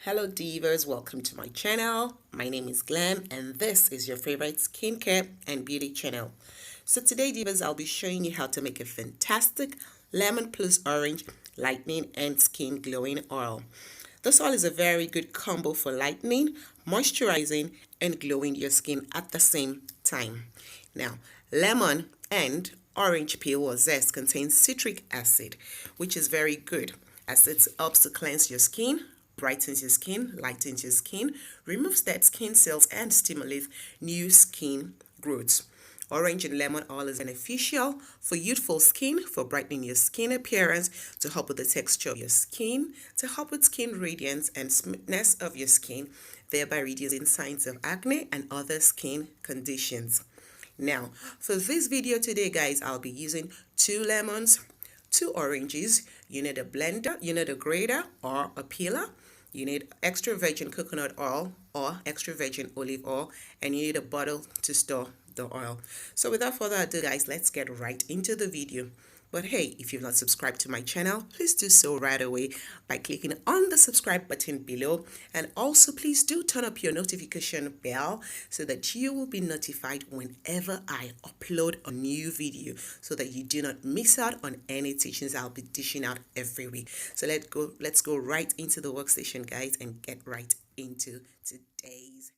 Hello divas, welcome to my channel. My name is Glam and this is your favorite skincare and beauty channel. So today divas, I'll be showing you how to make a fantastic lemon plus orange lightening and skin glowing oil. This oil is a very good combo for lightening, moisturizing and glowing your skin at the same time. Now, lemon and orange peel or zest contains citric acid, which is very good as it helps to cleanse your skin, brightens your skin, lightens your skin, removes dead skin cells, and stimulates new skin growth. Orange and lemon oil is beneficial for youthful skin, for brightening your skin appearance, to help with the texture of your skin, to help with skin radiance and smoothness of your skin, thereby reducing signs of acne and other skin conditions. Now, for this video today, guys, I'll be using 2 lemons, 2 oranges. You need a blender, you need a grater or a peeler. You need extra virgin coconut oil or extra virgin olive oil, and you need a bottle to store the oil. So without further ado, guys, let's get right into the video. But hey, if you've not subscribed to my channel, please do so right away by clicking on the subscribe button below. And also please do turn up your notification bell so that you will be notified whenever I upload a new video, so that you do not miss out on any teachings I'll be dishing out every week. So let's go right into the workstation, guys, and get right into today's